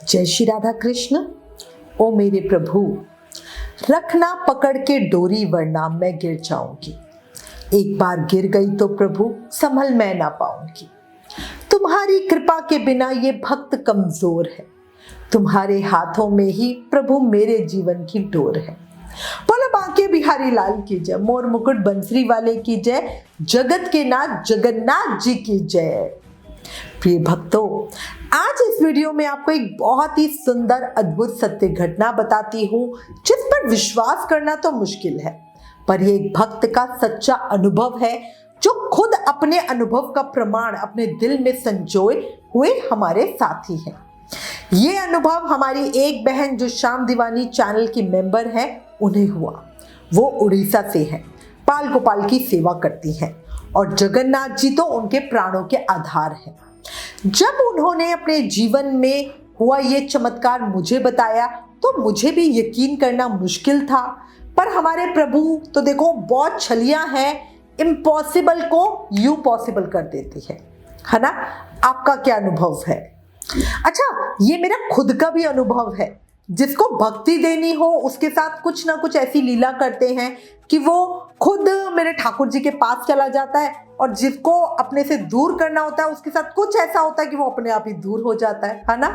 जय श्री राधा कृष्ण। ओ मेरे प्रभु, रखना पकड़ के डोरी वरना मैं गिर जाऊंगी। एक बार गिर गई तो प्रभु संभल मैं ना पाऊंगी। तुम्हारी कृपा के बिना ये भक्त कमजोर है। तुम्हारे हाथों में ही प्रभु मेरे जीवन की डोर है। बोलो बांके बिहारी लाल की जय, मोर मुकुट बंसरी वाले की जय, जगत के नाथ जगन्नाथ जी की जय। प्रिय भक्तों, आज इस वीडियो में आपको एक बहुत ही सुंदर अद्भुत सत्य घटना बताती हूँ जिस पर विश्वास करना तो मुश्किल है, पर यह एक भक्त का सच्चा अनुभव है जो खुद अपने अनुभव का प्रमाण अपने दिल में संजोए हुए हमारे साथी हैं। ये अनुभव हमारी एक बहन जो श्याम दीवानी चैनल की मेंबर है उन्हें हुआ। वो उड़ीसा से है, पाल गोपाल की सेवा करती हैं और जगन्नाथ जी तो उनके प्राणों के आधार हैं। जब उन्होंने अपने जीवन में हुआ ये चमत्कार मुझे बताया तो मुझे भी यकीन करना मुश्किल था, पर हमारे प्रभु तो देखो बहुत छलियां हैं, इम्पॉसिबल को यूं पॉसिबल कर देती है ना। आपका क्या अनुभव है? अच्छा, ये मेरा खुद का भी अनुभव है। जिसको भक्ति देनी हो उसके साथ कुछ ना कुछ ऐसी लीला करते हैं कि वो खुद मेरे ठाकुर जी के पास चला जाता है, और जिसको अपने से दूर करना होता है उसके साथ कुछ ऐसा होता है कि वो अपने आप ही दूर हो जाता है ना।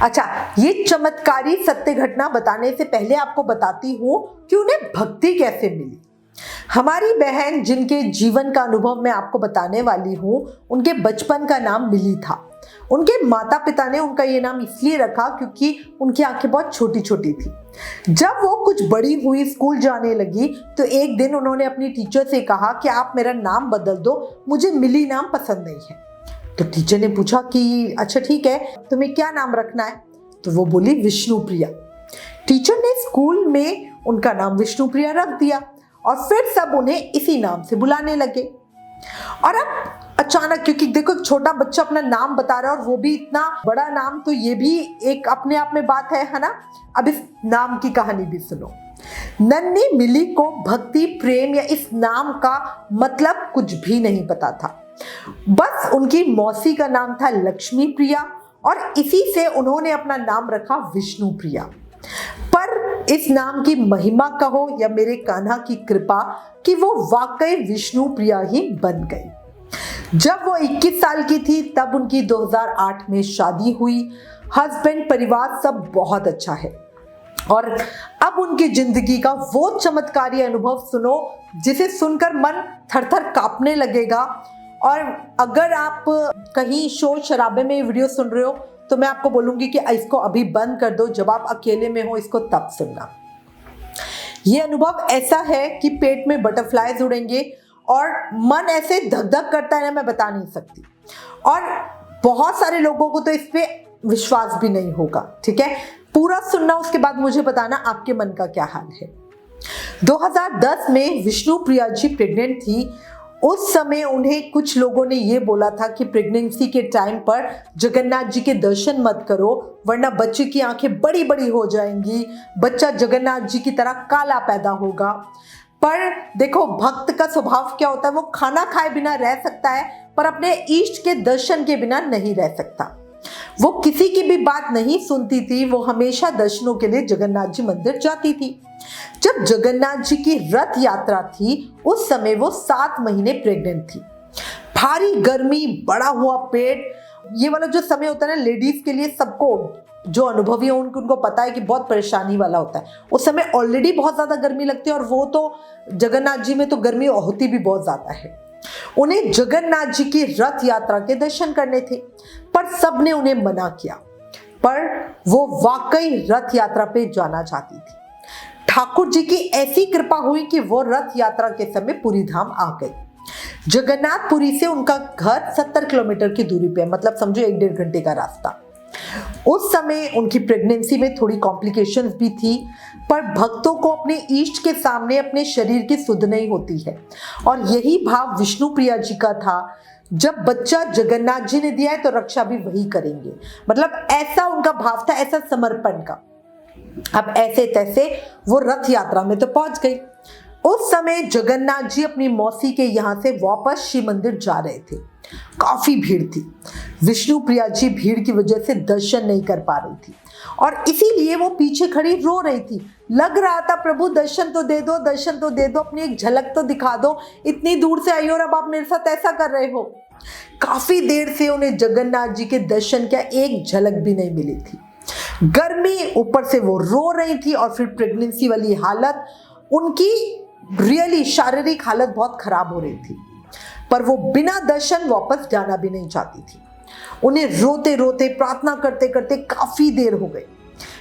अच्छा, ये चमत्कारी सत्य घटना बताने से पहले आपको बताती हूँ कि उन्हें भक्ति कैसे मिली। हमारी बहन जिनके जीवन का अनुभव मैं आपको बताने वाली हूँ, उनके बचपन का नाम मिली था। उनके माता पिता ने उनका ये नाम इसलिए रखा क्योंकि उनकी आंखें बहुत छोटी छोटी थी। जब वो कुछ बड़ी हुई, स्कूल जाने लगी, तो एक दिन उन्होंने अपनी टीचर से कहा कि आप मेरा नाम बदल दो, मुझे मिली नाम पसंद नहीं है। तो टीचर ने पूछा कि अच्छा ठीक है, तुम्हें क्या नाम रखना है? तो वो बोली विष्णुप्रिया। टीचर ने स्कूल में उनका नाम विष्णुप्रिया रख दिया और फिर सब उन्हें इसी नाम से बुलाने लगे। और अब अचानक, क्योंकि देखो छोटा बच्चा अपना नाम बता रहा है और वो भी इतना बड़ा नाम, तो ये भी एक अपने आप में बात है ना। अब इस नाम की कहानी भी सुनो। नन्ही मिली को भक्ति, प्रेम या इस नाम का मतलब कुछ भी नहीं पता था। बस उनकी मौसी का नाम था लक्ष्मी प्रिया और इसी से उन्होंने अपना नाम रखा विष्णु प्रिया। पर इस नाम की महिमा कहो या मेरे कान्हा की कृपा कि वो वाकई विष्णु प्रिया ही बन गई। जब वो 21 साल की थी तब उनकी 2008 में शादी हुई। हस्बैंड, परिवार सब बहुत अच्छा है। और अब उनकी जिंदगी का वो चमत्कारी अनुभव सुनो जिसे सुनकर मन थर-थर कांपने लगेगा। और अगर आप कहीं शोर शराबे में वीडियो सुन रहे हो तो मैं आपको बोलूंगी कि इसको अभी बंद कर दो, जब आप अकेले में हो इसको तब सुनना। ये अनुभव ऐसा है कि पेट में बटरफ्लाईज उड़ेंगे और मन ऐसे धक धक करता है ना, मैं बता नहीं सकती। और बहुत सारे लोगों को तो इस पे विश्वास भी नहीं होगा। ठीक है, पूरा सुनना, उसके बाद मुझे बताना आपके मन का क्या हाल है। 2010 में विष्णु प्रिया जी प्रेग्नेंट थी। उस समय उन्हें कुछ लोगों ने ये बोला था कि प्रेगनेंसी के टाइम पर जगन्नाथ जी के दर्शन मत करो वरना बच्चे की आंखें बड़ी बड़ी हो जाएंगी, बच्चा जगन्नाथ जी की तरह काला पैदा होगा। पर देखो भक्त का स्वभाव क्या होता है, वो खाना खाए बिना रह सकता है पर अपने इष्ट के दर्शन के बिना नहीं रह सकता। वो किसी की भी बात नहीं सुनती थी, वो हमेशा दर्शनों के लिए जगन्नाथ जी मंदिर जाती थी। जब जगन्नाथ जी की रथ यात्रा थी उस समय वो 7 महीने प्रेग्नेंट थी। भारी गर्मी, बड़ा हुआ पेट, ये वाला जो समय होता है ना लेडीज के लिए, सबको जो अनुभवी है उनको पता है कि बहुत परेशानी वाला होता है। उस समय ऑलरेडी बहुत ज्यादा गर्मी लगती है और वो तो जगन्नाथ जी में तो गर्मी होती भी बहुत ज्यादा है। उन्हें जगन्नाथ जी की रथ यात्रा के दर्शन करने थे पर सबने उन्हें मना किया, पर वो वाकई रथ यात्रा पे जाना चाहती थी। ठाकुर जी की ऐसी कृपा हुई कि वो रथ यात्रा के समय पुरी धाम आ गई। जगन्नाथपुरी से उनका घर 70 किलोमीटर की दूरी पे, मतलब समझो 1-1.5 घंटे का रास्ता। उस समय उनकी प्रेगनेंसी में थोड़ी कॉम्प्लिकेशंस भी थी, पर भक्तों को अपने इष्ट के सामने अपने शरीर की सुध नहीं होती है। और यही भाव विष्णु प्रिया जी का था। जब बच्चा जगन्नाथ जी ने दिया है तो रक्षा भी वही करेंगे, मतलब ऐसा उनका भाव था, ऐसा समर्पण का। अब ऐसे तैसे वो रथ यात्रा में तो पहुंच गई। उस समय जगन्नाथ जी अपनी मौसी के यहाँ से वापस शिव मंदिर जा रहे थे। काफी भीड़ थी। विष्णु प्रिया जी भीड़ की वजह से दर्शन नहीं कर पा रही थी और इसीलिए वो पीछे खड़ी रो रही थी। लग रहा था प्रभु दर्शन तो दे दो, दर्शन तो दे दो, अपनी एक झलक तो दिखा दो, इतनी दूर से आई हो और अब आप मेरे साथ ऐसा कर रहे हो। काफी देर से उन्हें जगन्नाथ जी के दर्शन का एक झलक भी नहीं मिली थी। गर्मी ऊपर से वो रो रही थी और फिर प्रेगनेंसी वाली हालत, उनकी रियली शारीरिक हालत बहुत खराब हो रही थी, पर वो बिना दर्शन वापस जाना भी नहीं चाहती थी। उन्हें रोते रोते प्रार्थना करते करते काफी देर हो गई।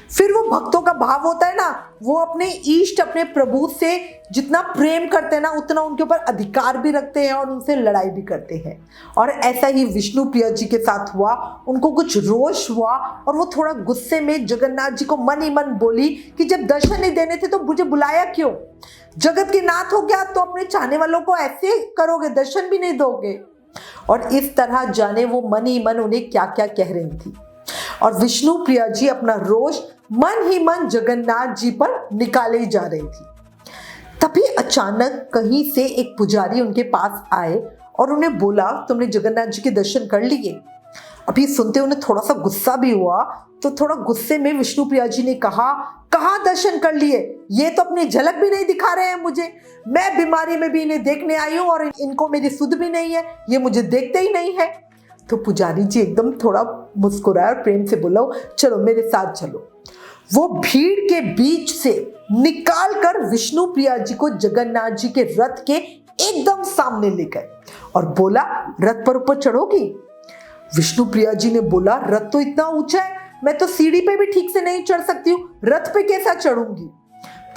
फिर वो भक्तों का भाव होता है ना, वो अपने इष्ट अपने प्रभु से जितना प्रेम करते हैं ना, उतना उनके ऊपर अधिकार भी रखते हैं और उनसे लड़ाई भी करते हैं। और ऐसा ही विष्णु प्रिया जी के साथ हुआ। उनको कुछ रोष हुआ और वो थोड़ा गुस्से में जगन्नाथ जी को मन ही मन बोली कि जब दर्शन नहीं देने थे तो मुझे बुलाया क्यों? जगत के नाथ हो गया तो अपने चाहने वालों को ऐसे करोगे, दर्शन भी नहीं दोगे। और इस तरह जाने वो मन ही मन उन्हें क्या क्या कह रही थी। और विष्णु प्रिया जी अपना रोष मन ही मन जगन्नाथ जी पर निकाले ही जा रही थी। तभी अचानक कहीं से एक पुजारी उनके पास आए और उन्हें बोला, तुमने जगन्नाथ जी के दर्शन कर लिए? अभी सुनते उन्हें थोड़ा सा गुस्सा भी हुआ, तो थोड़ा गुस्से में विष्णु प्रिया जी ने कहा, कहाँ दर्शन कर लिए? ये तो अपनी झलक भी नहीं दिखा रहे हैं मुझे। मैं बीमारी में भी इन्हें देखने आई हूँ और इनको मेरी सुध भी नहीं है, ये मुझे देखते ही नहीं है। तो पुजारी जी एकदम थोड़ा मुस्कुराया और प्रेम से बोला, चलो मेरे साथ चलो। वो भीड़ के बीच से निकाल कर विष्णु प्रिया जी को जगन्नाथ जी के रथ के एकदम सामने ले गए और बोला, रथ पर ऊपर चढ़ोगी? विष्णु प्रिया जी ने बोला, रथ तो इतना ऊंचा है, मैं तो सीढ़ी पे भी ठीक से नहीं चढ़ सकती हूँ, रथ पे कैसा चढ़ूंगी?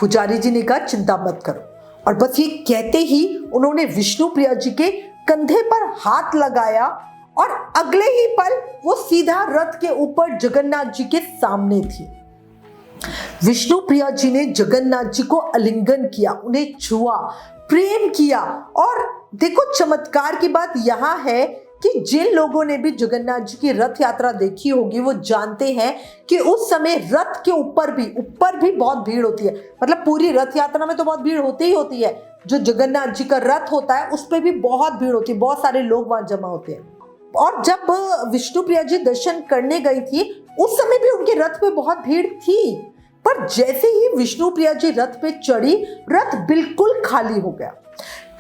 पुजारी जी ने कहा, चिंता मत करो। और बस ये कहते ही उन्होंने विष्णु प्रिया जी के कंधे पर हाथ लगाया और अगले ही पल वो सीधा रथ के ऊपर जगन्नाथ जी के सामने थी। विष्णु प्रिया जी ने जगन्नाथ जी को आलिंगन किया, उन्हें छुआ, प्रेम किया। और देखो चमत्कार की बात यहां है कि जिन लोगों ने भी जगन्नाथ जी की रथ यात्रा देखी होगी वो जानते हैं कि उस समय रथ के ऊपर भी बहुत भीड़ होती है। मतलब पूरी रथ यात्रा में तो बहुत भीड़ होती ही होती है, जो जगन्नाथ जी का रथ होता है उस पर भी बहुत भीड़ होती है, बहुत सारे लोग वहां जमा होते हैं। और जब विष्णु प्रिया जी दर्शन करने गई थी उस समय भी उनके रथ पे बहुत भीड़ थी, पर जैसे ही विष्णु प्रिया जी रथ पे चढ़ी, रथ बिल्कुल खाली हो गया।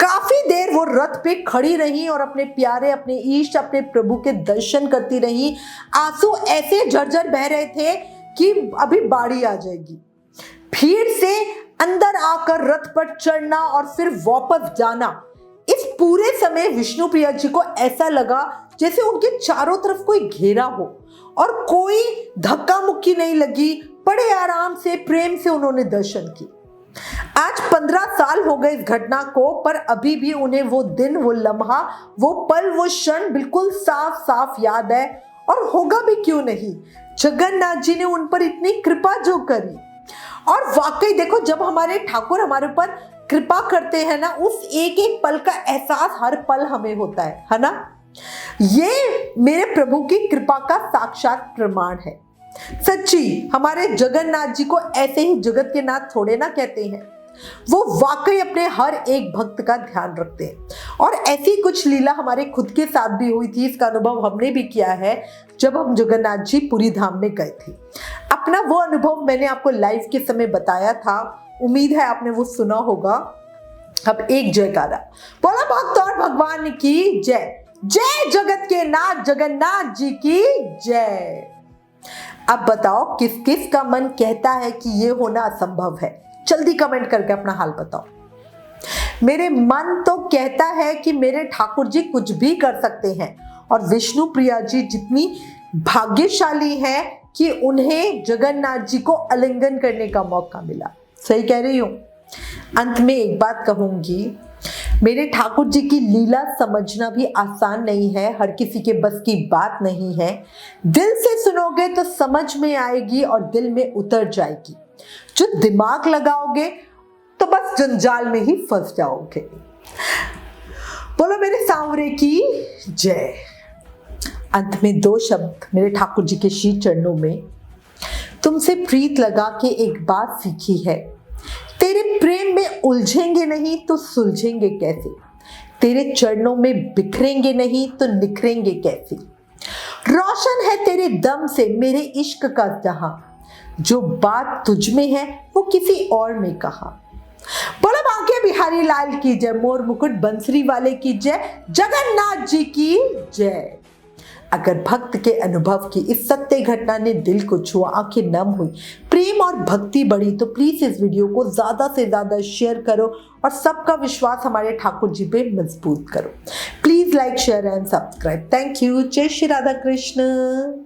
काफी देर वो रथ पे खड़ी रही और अपने प्यारे, अपने इष्ट, अपने प्रभु के दर्शन करती रही। आंसू ऐसे झरझर बह रहे थे कि अभी बाड़ी आ जाएगी। भीड़ से अंदर आकर रथ पर चढ़ना और फिर वापस जाना, इस पूरे समय विष्णु प्रिया जी को ऐसा लगा जैसे उनके चारों तरफ कोई घेरा हो और कोई धक्का मुक्की नहीं लगी। बड़े आराम से, प्रेम से उन्होंने दर्शन किए। आज 15 साल हो गए इस घटना को, पर अभी भी उन्हें वो दिन, वो लम्हा, वो पल, वो क्षण बिल्कुल साफ साफ याद है। और होगा भी क्यों नहीं, जगन्नाथ जी ने उन पर इतनी कृपा जो करी। और वाकई देखो, जब हमारे ठाकुर हमारे ऊपर कृपा करते हैं ना, उस एक एक पल का एहसास हर पल हमें होता है ना। ये मेरे प्रभु की कृपा का साक्षात प्रमाण है। सच्ची हमारे जगन्नाथ जी को ऐसे ही जगत के नाथ थोड़े ना कहते हैं, वो वाकई अपने हर एक भक्त का ध्यान रखते हैं। और ऐसी कुछ लीला हमारे खुद के साथ भी हुई थी, इसका अनुभव हमने भी किया है जब हम जगन्नाथ जी पुरी धाम में गए थे। अपना वो अनुभव मैंने आपको लाइव के समय बताया था, उम्मीद है आपने वो सुना होगा। अब एक जयकारा बोला, भक्त और भगवान की जय। जय जगत के नाथ जगन्नाथ जी की जय। अब बताओ किस किस का मन कहता है कि ये होना असंभव है? जल्दी कमेंट करके अपना हाल बताओ। मेरे मन तो कहता है कि मेरे ठाकुर जी कुछ भी कर सकते हैं और विष्णु प्रिया जी जितनी भाग्यशाली है कि उन्हें जगन्नाथ जी को आलिंगन करने का मौका मिला। सही कह रही हूं। अंत में एक बात कहूंगी, मेरे ठाकुर जी की लीला समझना भी आसान नहीं है, हर किसी के बस की बात नहीं है। दिल से सुनोगे तो समझ में आएगी और दिल में उतर जाएगी। जो दिमाग लगाओगे तो बस जंजाल में ही फंस जाओगे। बोलो मेरे सांवरे की जय। अंत में 2 शब्द मेरे ठाकुर जी के श्री चरणों में। तुमसे प्रीत लगा के एक बात सीखी है, तेरे प्रेम में उलझेंगे नहीं तो सुलझेंगे कैसे? तेरे चरणों में बिखरेंगे नहीं तो निखरेंगे कैसे। रोशन है तेरे दम से मेरे इश्क का जहां, जो बात तुझ में है वो किसी और में कहा। बोलो बांके बिहारी लाल की जय, मोर मुकुट बंसरी वाले की जय, जगन्नाथ जी की जय। अगर भक्त के अनुभव की इस सत्य घटना ने दिल को छुआ, आंखें नम हुई, प्रेम और भक्ति बढ़ी, तो प्लीज इस वीडियो को ज्यादा से ज्यादा शेयर करो और सबका विश्वास हमारे ठाकुर जी पे मजबूत करो। Please like share and subscribe. Thank you. जय श्री राधा कृष्ण।